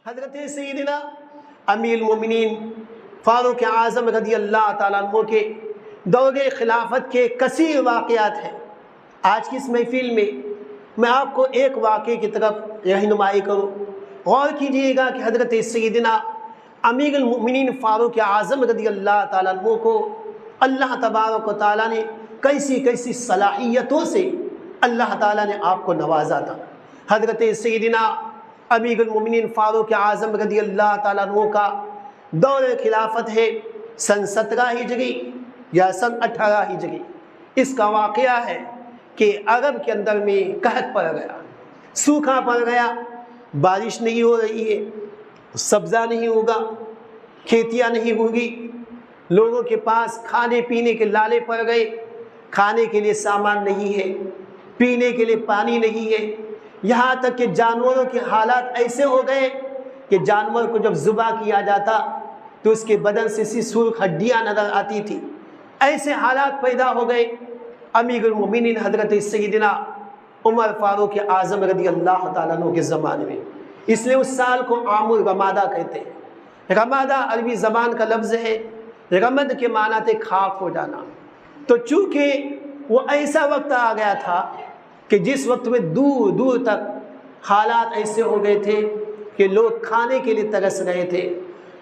حضرت سیدنا امیر المومنین فاروق اعظم رضی اللہ تعالیٰ عنہ کے دور خلافت کے کثیر واقعات ہیں۔ آج کی اس محفل میں آپ کو ایک واقعے کی طرف رہنمائی کروں۔ غور کیجئے گا کہ حضرت سیدنا امیر المومنین فاروق اعظم رضی اللہ تعالیٰ عنہ کو اللہ تبارک و تعالیٰ نے کیسی کیسی صلاحیتوں سے اللہ تعالیٰ نے آپ کو نوازا تھا۔ حضرت سیدنا امیر المومنین فاروق اعظم رضی اللہ تعالیٰ عنہ کا دور خلافت ہے سن 17 ہجری یا سن 18 ہجری۔ اس کا واقعہ ہے کہ عرب کے اندر میں قحط پڑ گیا، سوکھا پڑ گیا، بارش نہیں ہو رہی ہے، سبزہ نہیں ہوگا، کھیتیاں نہیں ہوگی، لوگوں کے پاس کھانے پینے کے لالے پڑ گئے، کھانے کے لیے سامان نہیں ہے، پینے کے لیے پانی نہیں ہے، یہاں تک کہ جانوروں کے حالات ایسے ہو گئے کہ جانور کو جب ذبح کیا جاتا تو اس کے بدن سے سرخ ہڈیاں نظر آتی تھی۔ ایسے حالات پیدا ہو گئے۔ امیر المومنین حضرت سیدنا عمر فاروق اعظم رضی اللہ تعالیٰ عنہ کے زمانے میں، اس لیے اس سال کو عام الرمادہ کہتے ہیں۔ رمادہ عربی زبان کا لفظ ہے، رمد کے معنی تھے خاک ہو جانا۔ تو چونکہ وہ ایسا وقت آ گیا تھا کہ جس وقت میں دور دور تک حالات ایسے ہو گئے تھے کہ لوگ کھانے کے لیے ترس رہے تھے،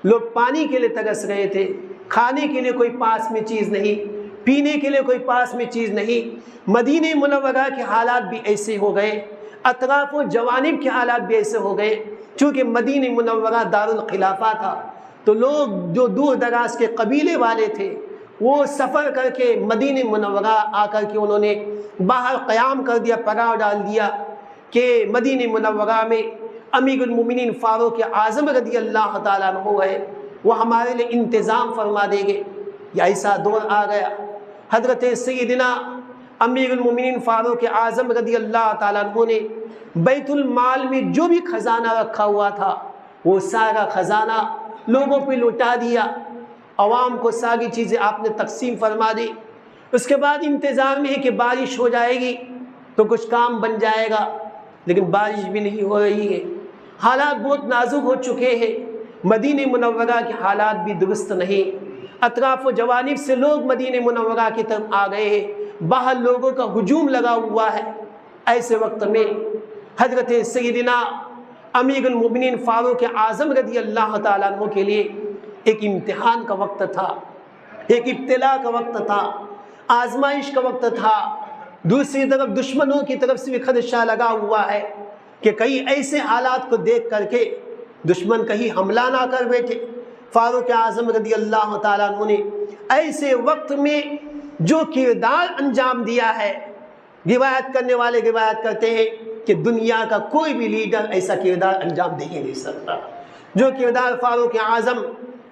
لوگ پانی کے لیے ترس رہے تھے، کھانے کے لیے کوئی پاس میں چیز نہیں، پینے کے لیے کوئی پاس میں چیز نہیں۔ مدینہ منورہ کے حالات بھی ایسے ہو گئے، اطراف و جوانب کے حالات بھی ایسے ہو گئے۔ چونکہ مدینہ منورہ دارالخلافہ تھا تو لوگ جو دور دراز کے قبیلے والے تھے وہ سفر کر کے مدینہ منورہ آ کر کے انہوں نے باہر قیام کر دیا، پڑاؤ ڈال دیا کہ مدینہ منورہ میں امیر المومنین فاروق اعظم رضی اللہ تعالیٰ عنہ ہے، وہ ہمارے لیے انتظام فرما دیں گے۔ یہ ایسا دور آ گیا۔ حضرت سیدنا امیر المومنین فاروق اعظم رضی اللہ تعالیٰ عنہ نے بیت المال میں جو بھی خزانہ رکھا ہوا تھا وہ سارا خزانہ لوگوں پہ لوٹا دیا، عوام کو ساری چیزیں آپ نے تقسیم فرما دی۔ اس کے بعد انتظار میں ہے کہ بارش ہو جائے گی تو کچھ کام بن جائے گا، لیکن بارش بھی نہیں ہو رہی ہے، حالات بہت نازک ہو چکے ہیں۔ مدینہ منورہ کے حالات بھی درست نہیں، اطراف و جوانب سے لوگ مدینہ منورہ کی طرف آ گئے ہیں، باہر لوگوں کا ہجوم لگا ہوا ہے۔ ایسے وقت میں حضرت سیدنا امیر المومنین فاروق اعظم رضی اللہ تعالیٰ عنہ کے لیے ایک امتحان کا وقت تھا، ایک ابتلا کا وقت تھا، آزمائش کا وقت تھا۔ دوسری طرف دشمنوں کی طرف سے بھی خدشہ لگا ہوا ہے کہ کئی ایسے حالات کو دیکھ کر کے دشمن کہیں حملہ نہ کر بیٹھے۔ فاروق اعظم رضی اللہ تعالیٰ عنہ نے ایسے وقت میں جو کردار انجام دیا ہے، روایت کرنے والے روایت کرتے ہیں کہ دنیا کا کوئی بھی لیڈر ایسا کردار انجام دے ہی نہیں سکتا جو کردار فاروق اعظم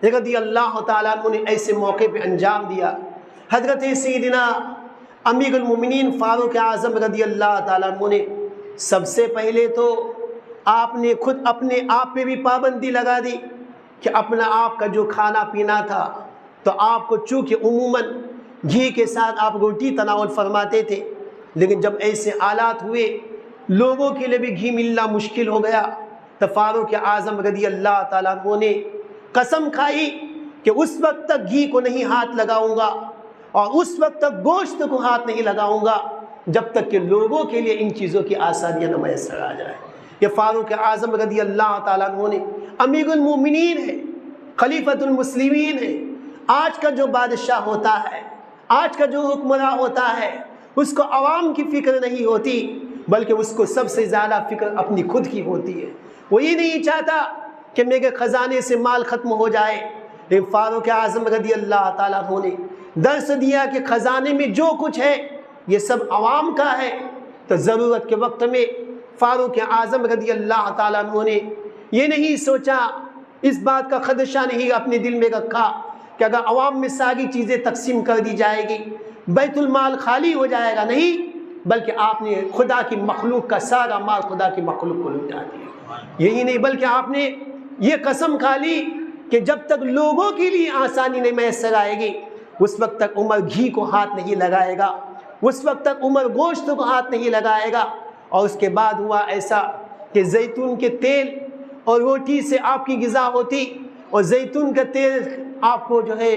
رضی اللہ تعالیٰ عنہ نے ایسے موقع پہ انجام دیا۔ حضرت سیدنا امیر المومنین فاروق اعظم رضی اللہ تعالیٰ عنہ نے سب سے پہلے تو آپ نے خود اپنے آپ پہ بھی پابندی لگا دی کہ اپنا آپ کا جو کھانا پینا تھا تو آپ کو چونکہ عموماً گھی کے ساتھ آپ روٹی تناول فرماتے تھے، لیکن جب ایسے حالات ہوئے لوگوں کے لیے بھی گھی ملنا مشکل ہو گیا تو فاروق اعظم رضی اللہ تعالیٰ عنہ نے قسم کھائی کہ اس وقت تک گھی کو نہیں ہاتھ لگاؤں گا اور اس وقت تک گوشت کو ہاتھ نہیں لگاؤں گا جب تک کہ لوگوں کے لیے ان چیزوں کی آسانیاں نہ میسر آ جائے۔ یہ فاروق اعظم رضی اللہ تعالیٰ عنہ نے امیر المومنین ہے، خلیفۃ المسلمین ہے۔ آج کا جو بادشاہ ہوتا ہے، آج کا جو حکمراں ہوتا ہے، اس کو عوام کی فکر نہیں ہوتی بلکہ اس کو سب سے زیادہ فکر اپنی خود کی ہوتی ہے۔ وہ یہ نہیں چاہتا کہ میرے خزانے سے مال ختم ہو جائے، لیکن فاروق اعظم رضی اللہ تعالیٰ عنہ نے درس دیا کہ خزانے میں جو کچھ ہے یہ سب عوام کا ہے۔ تو ضرورت کے وقت میں فاروق اعظم رضی اللہ تعالیٰ عنہ نے یہ نہیں سوچا، اس بات کا خدشہ نہیں اپنے دل میں رکھا کہ اگر عوام میں ساری چیزیں تقسیم کر دی جائے گی بیت المال خالی ہو جائے گا، نہیں، بلکہ آپ نے خدا کی مخلوق کا سارا مال خدا کی مخلوق کو لوٹا دیا۔ یہی نہیں بلکہ آپ نے یہ قسم کھا لی کہ جب تک لوگوں کے لیے آسانی نہیں میسر آئے گی اس وقت تک عمر گھی کو ہاتھ نہیں لگائے گا، اس وقت تک عمر گوشت کو ہاتھ نہیں لگائے گا۔ اور اس کے بعد ہوا ایسا کہ زیتون کے تیل اور روٹی سے آپ کی غذا ہوتی اور زیتون کا تیل آپ کو جو ہے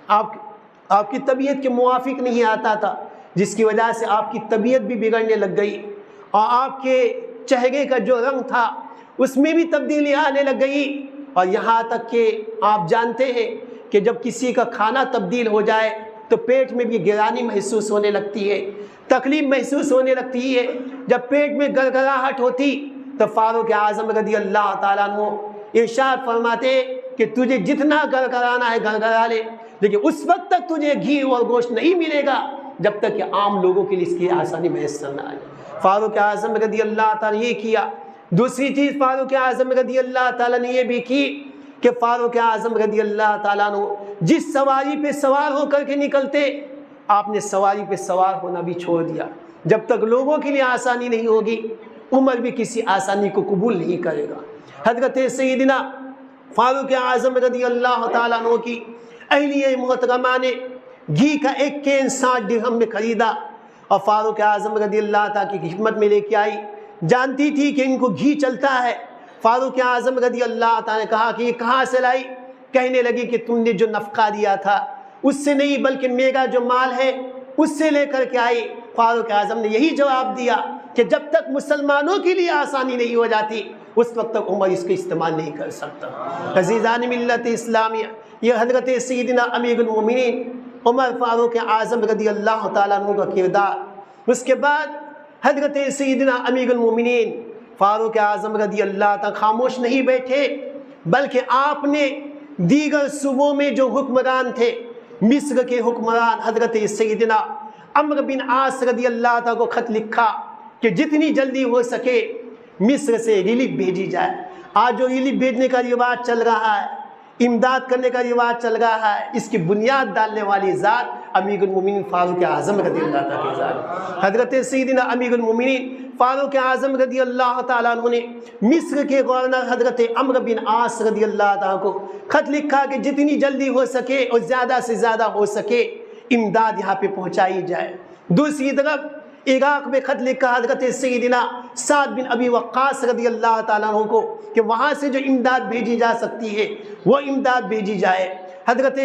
آپ کی طبیعت کے موافق نہیں آتا تھا، جس کی وجہ سے آپ کی طبیعت بھی بگڑنے لگ گئی اور آپ کے چہرے کا جو رنگ تھا اس میں بھی تبدیلی آنے لگ گئی، اور یہاں تک کہ آپ جانتے ہیں کہ جب کسی کا کھانا تبدیل ہو جائے تو پیٹ میں بھی گرانی محسوس ہونے لگتی ہے، تکلیف محسوس ہونے لگتی ہے۔ جب پیٹ میں گڑگڑاہٹ ہوتی تو فاروق اعظم رضی اللہ تعالیٰ عنہ ارشاد فرماتے کہ تجھے جتنا گڑگڑانا ہے گڑگڑا لے، لیکن اس وقت تک تجھے گھی اور گوشت نہیں ملے گا جب تک کہ عام لوگوں کے لیے اس کی آسانی میسر نہ آئے۔ فاروق اعظم رضی اللہ تعالیٰ نے یہ کیا۔ دوسری چیز فاروق اعظم رضی اللہ تعالیٰ نے یہ بھی کی کہ فاروق اعظم رضی اللہ تعالیٰ عنہ جس سواری پہ سوار ہو کر کے نکلتے، آپ نے سواری پہ سوار ہونا بھی چھوڑ دیا۔ جب تک لوگوں کے لیے آسانی نہیں ہوگی، عمر بھی کسی آسانی کو قبول نہیں کرے گا۔ حضرت سیدنا فاروق اعظم رضی اللہ تعالیٰ عنہ کی اہلیہ محترمہ نے گھی کا ایک کین 60 درہم میں خریدا اور فاروق اعظم رضی اللہ تعالیٰ کی خدمت میں لے کے آئی۔ جانتی تھی کہ ان کو گھی چلتا ہے۔ فاروق اعظم رضی اللہ تعالیٰ نے کہا کہ یہ کہاں سے لائی؟ کہنے لگی کہ تم نے جو نفقہ دیا تھا اس سے نہیں، بلکہ میرا جو مال ہے اس سے لے کر کے آئی۔ فاروق اعظم نے یہی جواب دیا کہ جب تک مسلمانوں کے لیے آسانی نہیں ہو جاتی اس وقت تک عمر اس کا استعمال نہیں کر سکتا۔ عزیزان ملت اسلامیہ، یہ حضرت سیدنا امیر المومنین عمر فاروق اعظم رضی اللہ تعالیٰ عنہ کا کردار۔ اس کے بعد حضرت سیدنا امیر المومنین فاروق اعظم رضی اللہ تعالیٰ خاموش نہیں بیٹھے، بلکہ آپ نے دیگر صوبوں میں جو حکمران تھے، مصر کے حکمران حضرت سیدنا عمرو بن عاص رضی اللہ تعالیٰ کو خط لکھا کہ جتنی جلدی ہو سکے مصر سے ریلیف بھیجی جائے۔ آج جو ریلیف بھیجنے کا رواج چل رہا ہے، امداد کرنے کا رواج چل رہا ہے، اس کی بنیاد ڈالنے والی ذات امیر المومنین فاروق اعظم رضی اللہ تعالیٰ کی ذات۔ حضرت سیدنا امیر المومنین فاروق اعظم رضی اللہ تعالیٰ عنہ نے مصر کے گورنر حضرت عمرو بن عاص رضی اللہ تعالیٰ کو خط لکھا کہ جتنی جلدی ہو سکے اور زیادہ سے زیادہ ہو سکے امداد یہاں پہ پہنچائی جائے۔ دوسری طرف عراق میں خط لکھا حضرت سیدنا سعد بن ابی وقاص رضی اللہ تعالیٰ عنہ کو کہ وہاں سے جو امداد بھیجی جا سکتی ہے وہ امداد بھیجی جائے۔ حضرت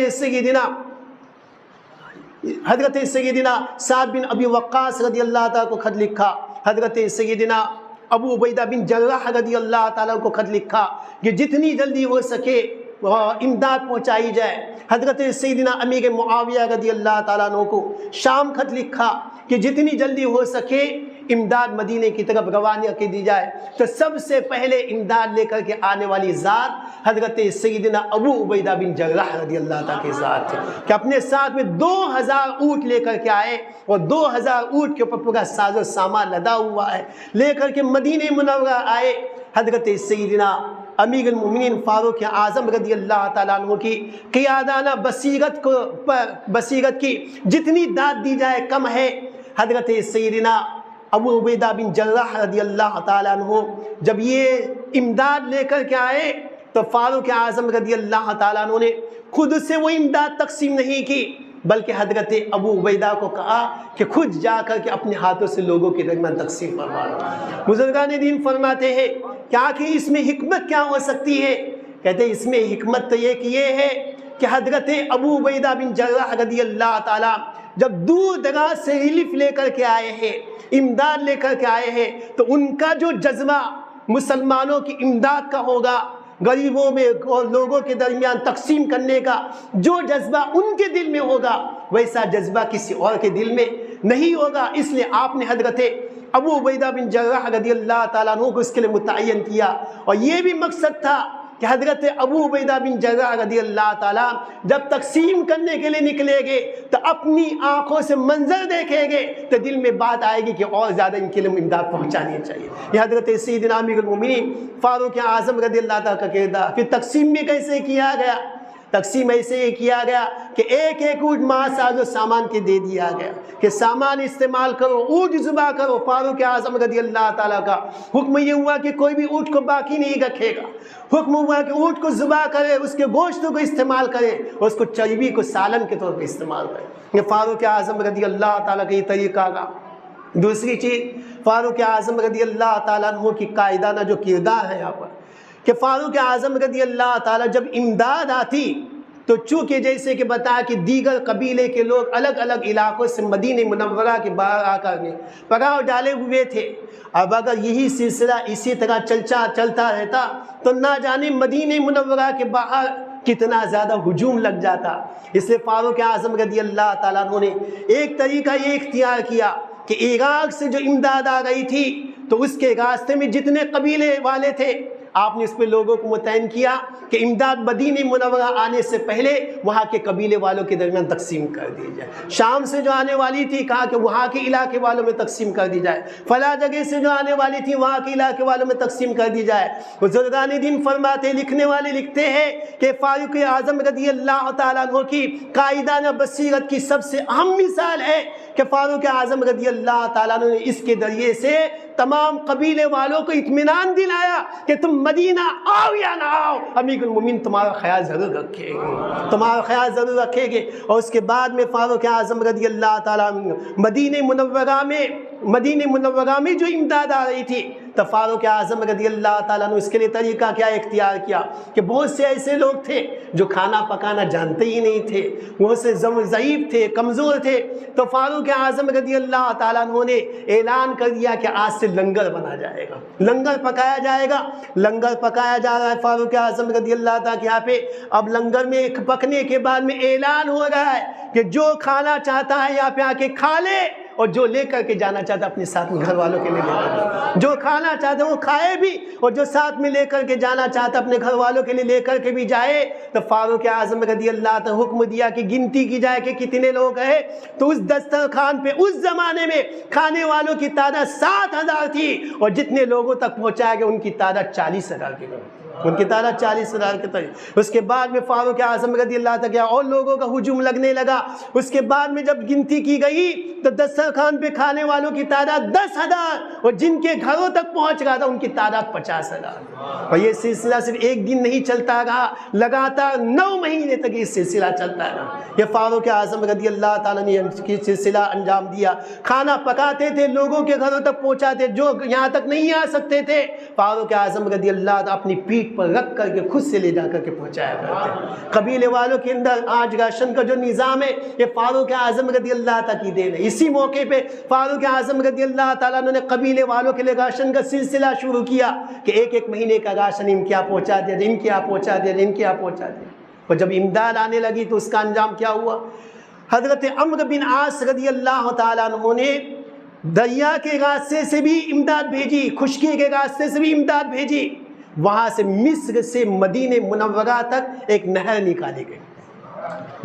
سیدنا سعد بن ابی وقاص رضی اللہ تعالیٰ کو خط لکھا۔ حضرت سیدنا ابو عبیدہ بن جراح رضی اللہ تعالیٰ کو خط لکھا کہ جتنی جلدی ہو سکے امداد پہنچائی جائے۔ حضرت سیدنا امیر معاویہ رضی اللہ تعالیٰ عنہ کو شام خط لکھا کہ جتنی جلدی ہو سکے امداد مدینے کی طرف روانہ کی دی جائے۔ تو سب سے پہلے امداد لے کر کے آنے والی ذات حضرت سیدنا ابو عبیدہ بن جراح رضی اللہ تعالیٰ کی ذات تھے کہ اپنے ساتھ میں 2000 اونٹ لے کر کے آئے اور 2000 اونٹ کے اوپر پورا ساز و سامان لدا ہوا ہے لے کر کے مدینہ منورہ آئے۔ حضرت سیدنا امیر المومنین فاروق اعظم رضی اللہ تعالیٰ عنہ کی قیادانہ بصیرت کی جتنی داد دی جائے کم ہے۔ حضرت سیدنا ابو عبیدہ بن جراح رضی اللہ تعالیٰ عنہ جب یہ امداد لے کر کے آئے تو فاروق اعظم رضی اللہ تعالیٰ عنہ نے خود سے وہ امداد تقسیم نہیں کی، بلکہ حضرت ابو عبیدہ کو کہا کہ خود جا کر کے اپنے ہاتھوں سے لوگوں کے درمیان تقسیم فرما لو۔ بزرگان دین فرماتے ہیں کہ آخر اس میں حکمت کیا ہو سکتی ہے؟ کہتے ہیں اس میں حکمت تو یہ ہے کہ حضرت ابو عبیدہ بن جراح رضی اللہ تعالیٰ جب دور دراز سے ریلیف لے کر کے آئے ہیں، امداد لے کر کے آئے ہیں، تو ان کا جو جذبہ مسلمانوں کی امداد کا ہوگا، غریبوں میں اور لوگوں کے درمیان تقسیم کرنے کا جو جذبہ ان کے دل میں ہوگا، ویسا جذبہ کسی اور کے دل میں نہیں ہوگا۔ اس لیے آپ نے حضرت ابو عبیدہ بن جراح رضی اللہ تعالیٰ عنہ کو اس کے لیے متعین کیا، اور یہ بھی مقصد تھا کہ حضرت ابو عبیدہ بن جراح رضی اللہ تعالیٰ جب تقسیم کرنے کے لیے نکلے گے تو اپنی آنکھوں سے منظر دیکھیں گے تو دل میں بات آئے گی کہ اور زیادہ ان کے لیے امداد پہنچانی چاہیے۔ یہ حضرت سیدنا امیر المومنین فاروق اعظم رضی اللہ تعالیٰ کا کردار۔ پھر تقسیم بھی کیسے کیا گیا؟ تقسیم ایسے ہی کیا گیا کہ ایک ایک اونٹ ماں ساز و سامان کے دے دیا گیا کہ سامان استعمال کرو، اونٹ ذبح کرو۔ فاروق اعظم رضی اللہ تعالیٰ کا حکم یہ ہوا کہ کوئی بھی اونٹ کو باقی نہیں رکھے گا، حکم ہوا کہ اونٹ کو ذبح کرے، اس کے گوشت کو استعمال کرے اور اس کو چربی کو سالن کے طور پر استعمال کرے۔ یہ فاروق اعظم رضی اللہ تعالیٰ کا یہ طریقہ کا۔ دوسری چیز فاروق اعظم رضی اللہ تعالیٰ عنہ کی قائدانہ جو کردار ہے یہاں پر کہ فاروق اعظم رضی اللہ تعالیٰ جب امداد آتی تو چونکہ جیسے کہ بتایا کہ دیگر قبیلے کے لوگ الگ الگ علاقوں سے مدینہ منورہ کے باہر آ کر کے پڑاؤ ڈالے ہوئے تھے. اب اگر یہی سلسلہ اسی طرح چلتا رہتا تو نہ جانے مدینہ منورہ کے باہر کتنا زیادہ ہجوم لگ جاتا. اس لیے فاروق اعظم رضی اللہ تعالیٰ عنہ نے ایک طریقہ یہ اختیار کیا کہ عراق سے جو امداد آ رہی تھی تو اس کے راستے میں جتنے قبیلے والے تھے آپ نے اس پہ لوگوں کو متعین کیا کہ امداد مدینہ منورہ آنے سے پہلے وہاں کے قبیلے والوں کے درمیان تقسیم کر دی جائے. شام سے جو آنے والی تھی کہا کہ وہاں کے علاقے والوں میں تقسیم کر دی جائے. فلاں جگہ سے جو آنے والی تھی وہاں کے علاقے والوں میں تقسیم کر دی جائے. بزرگان دین فرماتے لکھنے والے لکھتے ہیں کہ فاروق اعظم رضی اللہ تعالیٰ عنہ کی قائدانہ بصیرت کی سب سے اہم مثال ہے کہ فاروق اعظم رضی اللہ تعالیٰ عنہ نے اس کے ذریعے سے تمام قبیلے والوں کو اطمینان دلایا کہ تم مدینہ آؤ یا نہ آؤ امیر المومنین تمہارا خیال ضرور رکھیں گے، تمہارا خیال ضرور رکھیں گے. اور اس کے بعد میں فاروق اعظم رضی اللہ تعالیٰ مدینہ منورہ میں جو امداد آ رہی تھی تو فاروق اعظم رضی اللہ تعالیٰ نے اس کے لیے طریقہ کیا اختیار کیا کہ بہت سے ایسے لوگ تھے جو کھانا پکانا جانتے ہی نہیں تھے، وہ سے ضعیف تھے، کمزور تھے. تو فاروق اعظم رضی اللہ تعالیٰ عنہ نے اعلان کر دیا کہ آج سے لنگر بنا جائے گا، لنگر پکایا جائے گا. لنگر پکایا جا رہا ہے فاروق اعظم رضی اللہ تعالیٰ کے یہاں پہ. اب لنگر میں پکنے کے بعد میں اعلان ہو رہا ہے کہ جو کھانا چاہتا ہے یہاں پہ آ کے کھا لے اور جو لے کر کے جانا چاہتا ہے اپنے ساتھ میں گھر والوں کے لیے لے کر، جو کھانا چاہتا ہے وہ کھائے بھی اور جو ساتھ میں لے کر کے جانا چاہتا ہے اپنے گھر والوں کے لیے لے کر کے بھی جائے. تو فاروق اعظم رضی اللہ تعالیٰ حکم دیا کہ گنتی کی جائے کہ کتنے لوگ ہیں. تو اس دسترخوان پہ اس زمانے میں کھانے والوں کی تعداد 7,000 تھی اور جتنے لوگوں تک پہنچایا گیا ان کی تعداد 40,000 کی ان کی تعداد 40,000 کے تک. اس کے بعد میں فاروق اعظم رضی اللہ تعالیٰ اور لوگوں کا ہجوم لگنے لگا. اس کے بعد میں جب گنتی کی گئی تو دسترخوان پہ کھانے والوں کی تعداد 10,000 اور جن کے گھروں تک پہنچ رہا تھا ان کی تعداد 50,000. اور یہ سلسلہ صرف ایک دن نہیں چلتا رہا، لگاتار 9 مہینے تک یہ سلسلہ چلتا رہا. یہ فاروق اعظم رضی اللہ تعالیٰ نے یہ سلسلہ انجام دیا. کھانا پکاتے تھے، لوگوں کے گھروں تک پہنچاتے، جو یہاں تک نہیں آ سکتے تھے فاروق اعظم رضی اللہ تعالیٰ اپنی پیٹھ پر رکھ کر کے خود سے لے جا کر کے پہنچایا کرتے. قبیلے والوں کے اندر آج راشن کا جو نظام ہے یہ فاروق اعظم رضی اللہ تعالیٰ کی دین ہے. اسی موقع پہ فاروق اعظم رضی اللہ تعالیٰ نے قبیلے والوں کے لیے راشن کا سلسلہ شروع کیا کہ ایک مہینے کا راشن ان کے یہاں پہنچا دیا، ان کے یہاں پہنچا دیا، ان کے یہاں پہنچا دیا. اور جب امداد آنے لگی تو اس کا انجام کیا ہوا؟ حضرت عمرو بن عاص رضی اللہ تعالیٰ عنہ نے دریا کے راستے سے بھی امداد بھیجی، خشکی کے راستے سے بھی امداد بھیجی. وہاں سے مصر سے مدینہ منورہ تک ایک نہر نکالی گئی.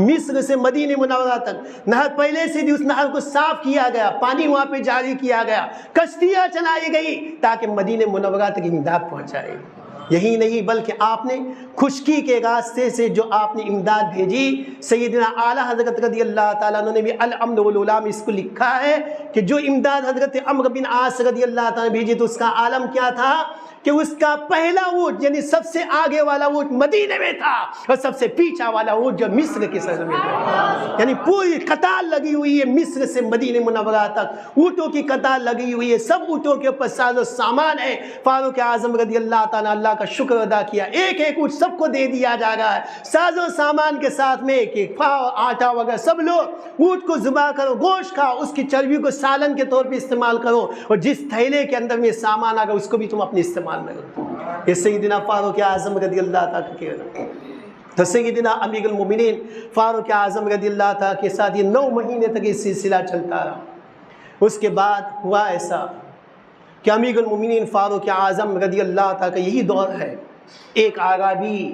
مصر سے مدینہ منورہ تک نہر پہلے سے بھی اس نہر کو صاف کیا گیا، پانی وہاں پہ جاری کیا گیا، کشتیاں چلائی گئی تاکہ مدینہ منورہ تک امداد پہنچائے. یہی نہیں بلکہ آپ نے خشکی کے راستے سے جو آپ نے امداد بھیجی، سیدنا اعلیٰ حضرت رضی اللہ تعالیٰ عنہ نے بھی الامن والعلا میں اس کو لکھا ہے کہ جو امداد حضرت عمرو بن عاص رضی اللہ تعالیٰ نے بھیجی تو اس کا عالم کیا تھا کہ اس کا پہلا اونٹ یعنی سب سے آگے والا اونٹ مدینے میں تھا اور سب سے پیچھے والا اونٹ جو مصر کے سرزمین میں تھا. یعنی پوری قطار لگی ہوئی ہے مصر سے مدینہ منورہ تک، اونٹوں کی قطار لگی ہوئی ہے، سب اونٹوں کے اوپر ساز و سامان ہے. فاروق اعظم رضی اللہ تعالیٰ اللہ کا شکر ادا کیا، ایک ایک اونٹ سب کو دے دیا جا رہا ہے ساز و سامان کے ساتھ میں کہ کھاؤ آٹا وغیرہ سب لو، اونٹ کو ذبح کرو، گوشت کھاؤ، اس کی چربی کو سالن کے طور پہ استعمال کرو اور جس تھیلے کے اندر میں سامان آگا اس کو بھی تم اپنے استعمال میں کرو. یہ سیدنا فاروق اعظم رضی اللہ تعالیٰ کے تو سیدنا امیر المومنین فاروق اعظم رضی اللہ تعالیٰ کے ساتھ یہ 9 مہینے تک یہ سلسلہ چلتا رہا. اس کے بعد ہوا ایسا کہ امیر المومنین فاروق اعظم رضی اللہ تعالیٰ کا یہی دور ہے، ایک اعرابی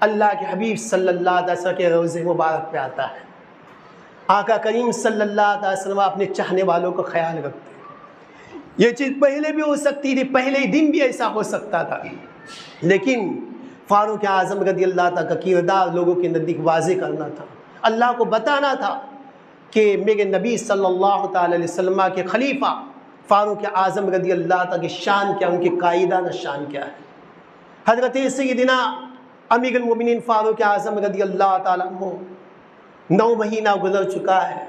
اللہ کے حبیب صلی اللہ علیہ وسلم کے روضہ مبارک پہ آتا ہے. آقا کریم صلی اللہ علیہ وسلم اپنے چاہنے والوں کو خیال رکھتے. یہ چیز پہلے بھی ہو سکتی تھی، پہلے دن بھی ایسا ہو سکتا تھا، لیکن فاروق اعظم رضی اللہ تعالیٰ کا کردار لوگوں کے نزدیک واضح کرنا تھا، اللہ کو بتانا تھا کہ میرے نبی صلی اللہ تعالی علیہ وسلم کے خلیفہ فاروق اعظم رضی اللہ تعالیٰ کی شان کیا، ان کی قائدانہ شان کیا ہے. حضرت سیدنا امیر المومنین فاروق اعظم رضی اللہ تعالیٰ عنہ 9 مہینہ گزر چکا ہے.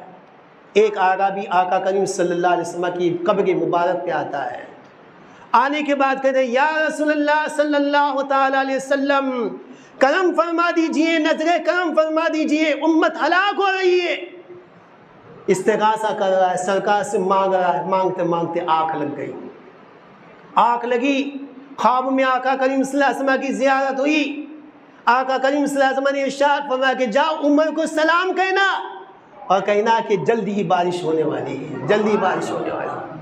ایک اعرابی آقا کریم صلی اللہ علیہ وسلم کی قبر مبارک پہ آتا ہے. آنے کے بعد کہتے ہیں یا رسول اللہ صلی اللہ تعالی علیہ وسلم کرم فرما دیجئے، نظر کرم فرما دیجئے، امت ہلاک ہو رہی ہے۔ استغاثہ کر رہا ہے، سرکار سے مانگ رہا ہے، مانگتے مانگتے آنکھ لگ گئی، آنکھ لگی۔ خواب میں آقا کریم صلی اللہ علیہ وسلم کی زیارت ہوئی۔ آقا کریم صلی اللہ علیہ وسلم نے ارشاد فرمایا کہ جاؤ عمر کو سلام کہنا اور کہنا کہ جلدی ہی بارش ہونے والی ہے، جلدی بارش ہونے والی ہے،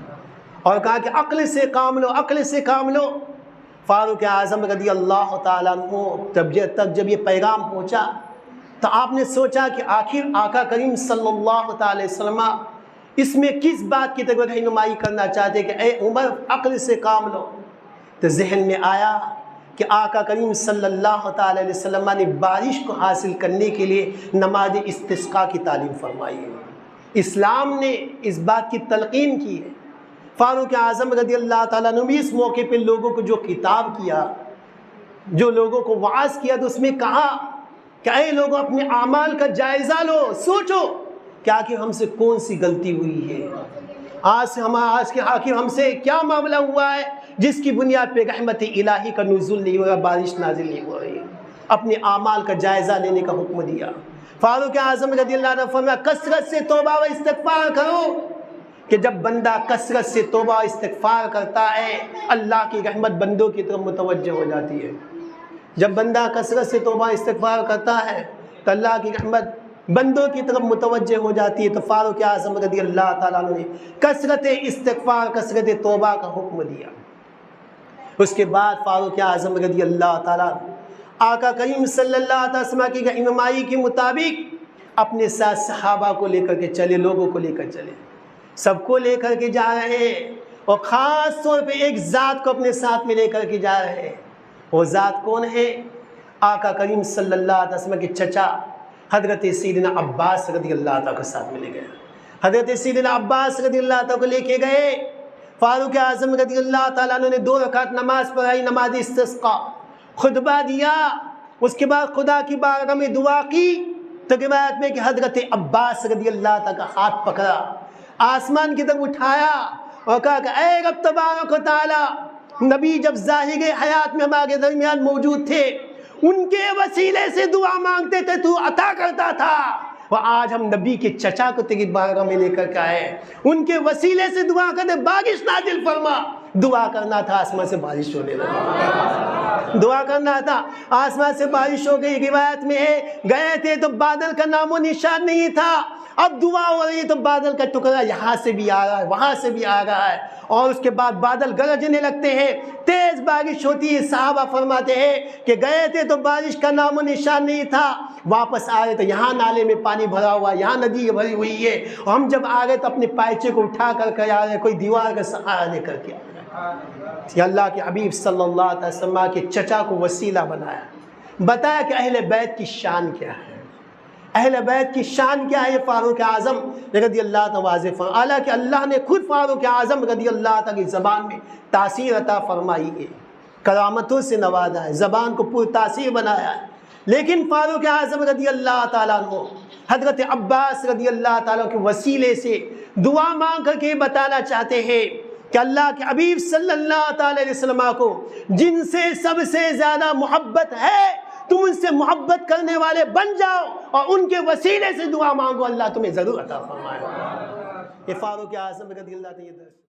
اور کہا کہ عقل سے کام لو، عقل سے کام لو۔ فاروق اعظم رضی اللہ تعالیٰ عنہ جب یہ پیغام پہنچا تو آپ نے سوچا کہ آخر آقا کریم صلی اللہ تعالی وسلم اس میں کس بات کی طرف رہنمائی کرنا چاہتے کہ اے عمر عقل سے کام لو۔ تو ذہن میں آیا کہ آقا کریم صلی اللہ تعالی علیہ وسلم نے بارش کو حاصل کرنے کے لیے نماز استسقاء کی تعلیم فرمائی ہے، اسلام نے اس بات کی تلقین کی ہے۔ فاروق اعظم رضی اللہ تعالیٰ نے بھی اس موقع پہ لوگوں کو جو خطاب کیا، جو لوگوں کو وعظ کیا، تو اس میں کہا کہ اے لوگوں اپنے اعمال کا جائزہ لو، سوچو کہ آخر ہم سے کون سی غلطی ہوئی ہے، آج کے آخر ہم سے کیا معاملہ ہوا ہے جس کی بنیاد پہ رحمت الہی کا نزول نہیں ہو رہا، بارش نازل نہیں ہو رہی۔ اپنے اعمال کا جائزہ لینے کا حکم دیا۔ فاروق اعظم رضی اللہ عنہ نے فرمایا کثرت سے توبہ و استغفار کرو، کہ جب بندہ کثرت سے توبہ و استغفار کرتا ہے اللہ کی رحمت بندوں کی طرف متوجہ ہو جاتی ہے۔ جب بندہ کثرت سے توبہ استغفار کرتا ہے تو اللہ کی رحمت بندوں کی طرف متوجہ ہو جاتی ہے۔ تو فاروق اعظم رضی اللہ تعالیٰ عنہ نے کثرت استغفار، کثرت توبہ کا حکم دیا۔ اس کے بعد فاروق اعظم رضی اللہ تعالیٰ آقا کریم صلی اللہ علیہ وسلم کی رہنمائی کے مطابق اپنے ساتھ صحابہ کو لے کر کے چلے، لوگوں کو لے کر چلے، سب کو لے کر کے جا رہے ہیں، اور خاص طور پہ ایک ذات کو اپنے ساتھ میں لے کر کے جا رہے ہیں۔ وہ ذات کون ہے؟ آقا کریم صلی اللہ علیہ وسلم کے چچا حضرت سیدنا عباس رضی اللہ تعالیٰ کے ساتھ میں لے گئے۔ حضرت سیدنا عباس رضی اللہ تعالیٰ کو لے کے گئے۔ فاروق اعظم رضی اللہ تعالیٰ عنہ نے 2 رکعت نماز پڑھائی، نماز استسقاء، خطبہ دیا، اس کے بعد خدا کی بارگاہ میں دعا کی۔ تو روایت میں کہ حضرت عباس رضی اللہ تعالیٰ کا ہاتھ پکڑا، آسمان کی طرف اٹھایا اور کہا کہ اے رب تبارک و تعالیٰ، نبی جب ظاہر حیات میں ہمارے درمیان موجود تھے ان کے وسیلے سے دعا مانگتے تھے تو عطا کرتا تھا، اور آج ہم نبی کے چچا کو تیری بارگاہ میں لے کر کے آئے، ان کے وسیلے سے دعا کرتے بارش نازل فرما۔ دعا کرنا تھا، آسمان سے بارش ہونے لگی، دعا کرنا تھا، آسمان سے بارش ہو گئی۔ روایت میں ہے گئے تھے تو بادل کا نام و نشان نہیں تھا، اب دعا ہو رہی ہے تو بادل کا ٹکڑا یہاں سے بھی آ رہا ہے، وہاں سے بھی آ رہا ہے، اور اس کے بعد بادل گرجنے لگتے ہیں، تیز بارش ہوتی ہے۔ صحابہ فرماتے ہیں کہ گئے تھے تو بارش کا نام و نشان نہیں تھا، واپس آ رہے تو یہاں نالے میں پانی بھرا ہوا، یہاں ندی بھری ہوئی ہے، اور ہم جب آ گئے تو اپنے پائچے کو اٹھا کر کے آ رہے، کوئی دیوار کا سہارا لے کر کے آ رہے۔ یہ اللہ کے حبیب صلی اللہ علیہ وسلم کے چچا کو وسیلہ بنایا، بتایا کہ اہل بیت کی شان کیا ہے، اہل بیت کی شان کیا ہے۔ یہ فاروق اعظم رضی اللہ تعالیٰ واضح فرمایا، حالانکہ اللہ نے خود فاروق اعظم رضی اللہ تعالیٰ کی زبان میں تاثیر عطا فرمائی ہے، کرامتوں سے نوازا ہے، زبان کو پر تاثیر بنایا ہے، لیکن فاروق اعظم رضی اللہ تعالیٰ عنہ حضرت عباس رضی اللہ تعالیٰ کے وسیلے سے دعا مانگ کر کے بتانا چاہتے ہیں کہ اللہ کے حبیب صلی اللہ تعالی علیہ وسلم کو جن سے سب سے زیادہ محبت ہے تم ان سے محبت کرنے والے بن جاؤ، اور ان کے وسیلے سے دعا مانگو، اللہ تمہیں ضرور عطا فرمائے گا۔ یہ فاروق اعظم رضی اللہ تعالی عنہ